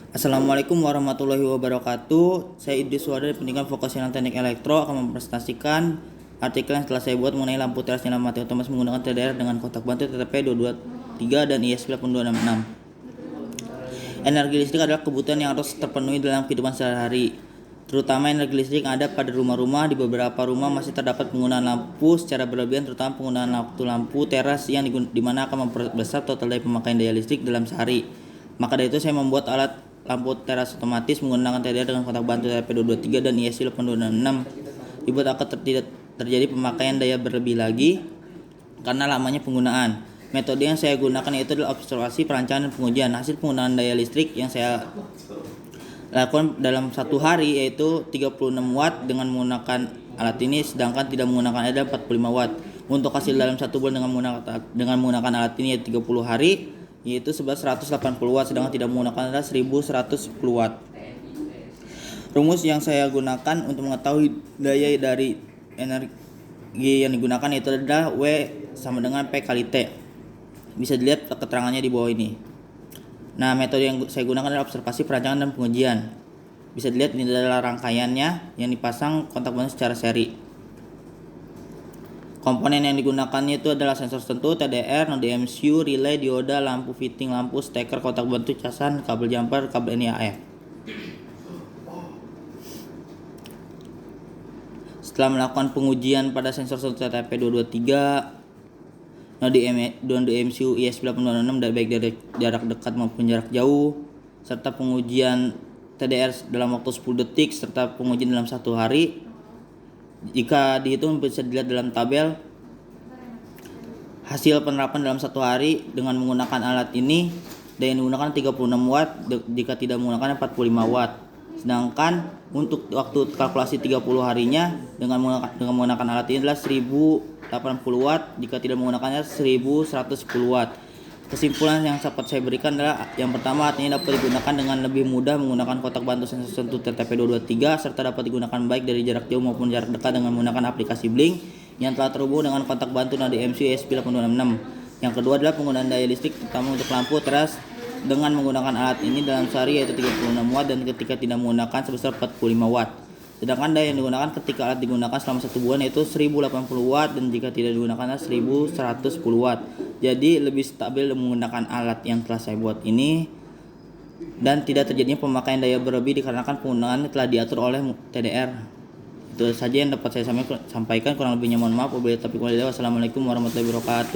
Assalamualaikum warahmatullahi wabarakatuh. Saya Idris Wada dari Pendidikan Vokasional Teknik Elektro akan mempresentasikan artikel yang telah saya buat mengenai lampu teras nyala mati otomatis menggunakan TDR dengan kotak bantu TTP 223 dan IS8266. Energi listrik adalah kebutuhan yang harus terpenuhi dalam kehidupan sehari-hari, terutama energi listrik yang ada pada rumah-rumah. Di beberapa rumah masih terdapat penggunaan lampu secara berlebihan, terutama penggunaan lampu teras yang dimana akan memperbesar total dari pemakaian daya listrik dalam sehari. Maka dari itu saya membuat alat lampu teras otomatis menggunakan TDR dengan kotak bantu TP223 dan ISC8266 dibuat agar tidak terjadi pemakaian daya berlebih lagi karena lamanya penggunaan. Metode yang saya gunakan yaitu adalah observasi, perancangan, dan pengujian. Hasil penggunaan daya listrik yang saya lakukan dalam satu hari yaitu 36 watt dengan menggunakan alat ini, sedangkan tidak menggunakan adalah 45 watt. Untuk hasil dalam satu bulan dengan menggunakan alat ini yaitu 30 hari yaitu sebesar 180 watt, sedangkan tidak menggunakan adalah 1110 watt. Rumus yang saya gunakan untuk mengetahui daya dari energi yang digunakan yaitu adalah W sama dengan P kali T. Bisa dilihat keterangannya di bawah ini. Nah, metode yang saya gunakan adalah observasi, perancangan, dan pengujian. Bisa dilihat ini adalah rangkaiannya yang dipasang kontak bantu secara seri. Komponen yang digunakannya itu adalah sensor sentuh, TDR, node MCU, relay, dioda, lampu fitting, lampu steker, kotak bantu, casan, kabel jumper, kabel NIAF. Setelah melakukan pengujian pada sensor sentuh TP223, node MCU IS8266 baik dari jarak dekat maupun jarak jauh, serta pengujian TDR dalam waktu 10 detik serta pengujian dalam satu hari. Jika dihitung bisa dilihat dalam tabel hasil penerapan dalam satu hari dengan menggunakan alat ini. Daya yang digunakan 36 watt, jika tidak menggunakan 45 watt. Sedangkan untuk waktu kalkulasi 30 harinya dengan menggunakan alat ini adalah 1080 watt, jika tidak menggunakannya 1110 watt. Kesimpulan yang dapat saya berikan adalah yang pertama, artinya dapat digunakan dengan lebih mudah menggunakan kotak bantu sensor sentuh TTP223 serta dapat digunakan baik dari jarak jauh maupun jarak dekat dengan menggunakan aplikasi Blink yang telah terhubung dengan kontak bantu node MCU IS8266. Yang kedua adalah penggunaan daya listrik terutama untuk lampu teras dengan menggunakan alat ini dalam sehari yaitu 36 watt dan ketika tidak menggunakan sebesar 45 watt. Sedangkan daya yang digunakan ketika alat digunakan selama satu bulan yaitu 1080 watt dan jika tidak digunakan 1110 watt. Jadi lebih stabil menggunakan alat yang telah saya buat ini dan tidak terjadinya pemakaian daya berlebih dikarenakan penggunaan telah diatur oleh TDR. Itu saja yang dapat saya sampaikan, kurang lebihnya mohon maaf. Wassalamualaikum warahmatullahi wabarakatuh.